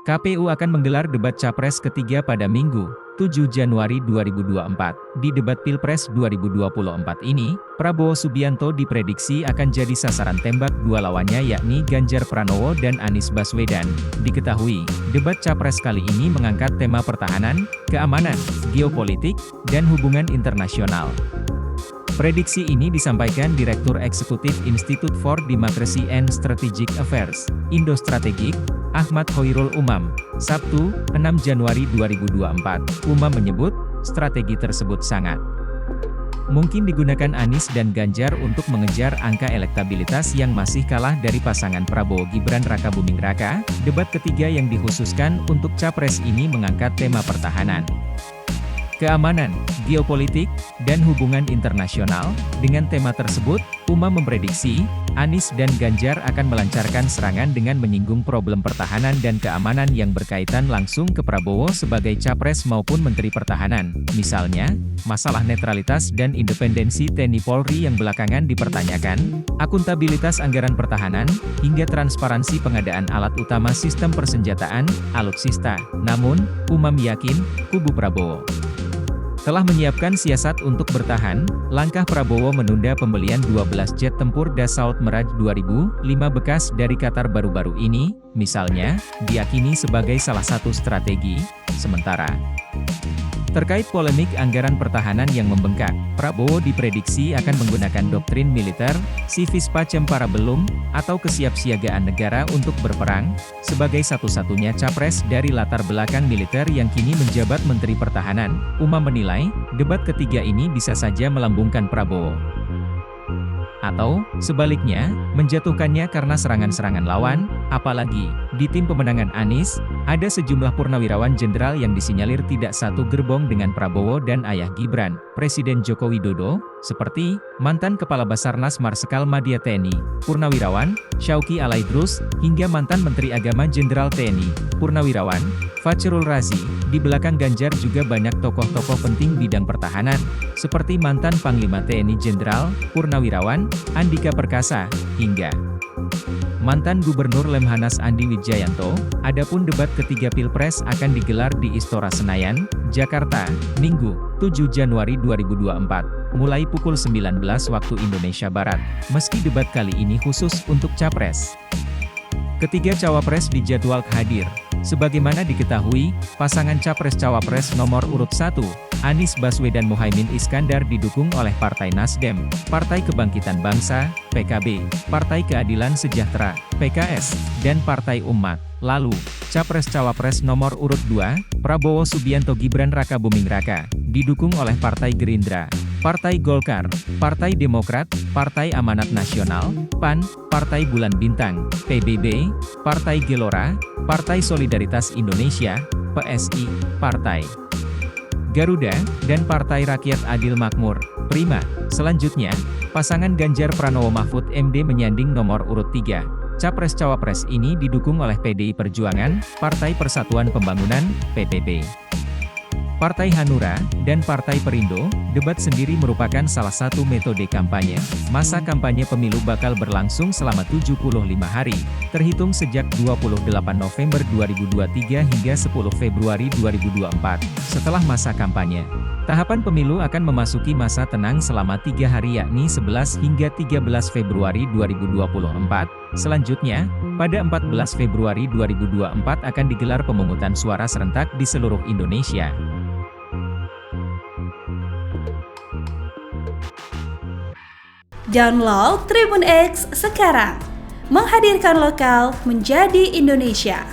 KPU akan menggelar debat Capres ketiga pada Minggu, 7 Januari 2024. Di debat Pilpres 2024 ini, Prabowo Subianto diprediksi akan jadi sasaran tembak dua lawannya yakni Ganjar Pranowo dan Anies Baswedan. Diketahui, debat Capres kali ini mengangkat tema pertahanan, keamanan, geopolitik, dan hubungan internasional. Prediksi ini disampaikan Direktur Eksekutif Institute for Democracy and Strategic Affairs, Indo-Strategik, Ahmad Khoirul Umam, Sabtu, 6 Januari 2024. Umam menyebut, strategi tersebut sangat mungkin digunakan Anies dan Ganjar untuk mengejar angka elektabilitas yang masih kalah dari pasangan Prabowo Gibran Rakabuming Raka. Debat ketiga yang dikhususkan untuk Capres ini mengangkat tema pertahanan, keamanan, geopolitik, dan hubungan internasional. Dengan tema tersebut, Umam memprediksi, Anies dan Ganjar akan melancarkan serangan dengan menyinggung problem pertahanan dan keamanan yang berkaitan langsung ke Prabowo sebagai Capres maupun Menteri Pertahanan. Misalnya, masalah netralitas dan independensi TNI Polri yang belakangan dipertanyakan, akuntabilitas anggaran pertahanan, hingga transparansi pengadaan alat utama sistem persenjataan, alutsista. Namun, Umam yakin, kubu Prabowo telah menyiapkan siasat untuk bertahan. Langkah Prabowo menunda pembelian 12 jet tempur Dassault Mirage 2005 bekas dari Qatar baru-baru ini, misalnya, diyakini sebagai salah satu strategi. Sementara terkait polemik anggaran pertahanan yang membengkak, Prabowo diprediksi akan menggunakan doktrin militer, civis pacem parabellum, atau kesiapsiagaan negara untuk berperang, sebagai satu-satunya capres dari latar belakang militer yang kini menjabat Menteri Pertahanan. Umam menilai, debat ketiga ini bisa saja melambungkan Prabowo, atau, sebaliknya, menjatuhkannya karena serangan-serangan lawan, apalagi, di tim pemenangan Anies, ada sejumlah purnawirawan jenderal yang disinyalir tidak satu gerbong dengan Prabowo dan ayah Gibran, Presiden Joko Widodo, seperti, mantan Kepala Basarnas Marsikal Madya TNI, Purnawirawan, Syauqi Alaidrus, hingga mantan Menteri Agama Jenderal TNI, Purnawirawan, Fachrul Razi. Di belakang Ganjar juga banyak tokoh-tokoh penting bidang pertahanan, seperti mantan Panglima TNI Jenderal, Purnawirawan, Andika Perkasa, hingga mantan Gubernur Lemhanas Andi Wijayanto. Adapun debat ketiga Pilpres akan digelar di Istora Senayan, Jakarta, Minggu, 7 Januari 2024, mulai pukul 19 waktu Indonesia Barat. Meski debat kali ini khusus untuk Capres, ketiga Cawapres dijadwalkan hadir. Sebagaimana diketahui, pasangan Capres-Cawapres nomor urut 1, Anies Baswedan Muhaimin Iskandar didukung oleh Partai Nasdem, Partai Kebangkitan Bangsa, PKB, Partai Keadilan Sejahtera, PKS, dan Partai Umat. Lalu, Capres-Cawapres nomor urut 2, Prabowo Subianto Gibran Rakabuming Raka, didukung oleh Partai Gerindra, Partai Golkar, Partai Demokrat, Partai Amanat Nasional, PAN, Partai Bulan Bintang, PBB, Partai Gelora, Partai Solidaritas Indonesia, PSI, Partai Garuda, dan Partai Rakyat Adil Makmur, Prima. Selanjutnya, pasangan Ganjar Pranowo Mahfud MD menyanding nomor urut 3. Capres-Cawapres ini didukung oleh PDI Perjuangan, Partai Persatuan Pembangunan, PPP, Partai Hanura, dan Partai Perindo. Debat sendiri merupakan salah satu metode kampanye. Masa kampanye pemilu bakal berlangsung selama 75 hari, terhitung sejak 28 November 2023 hingga 10 Februari 2024. Setelah masa kampanye, tahapan pemilu akan memasuki masa tenang selama 3 hari yakni 11 hingga 13 Februari 2024. Selanjutnya, pada 14 Februari 2024 akan digelar pemungutan suara serentak di seluruh Indonesia. Download Tribun X sekarang, menghadirkan lokal menjadi Indonesia.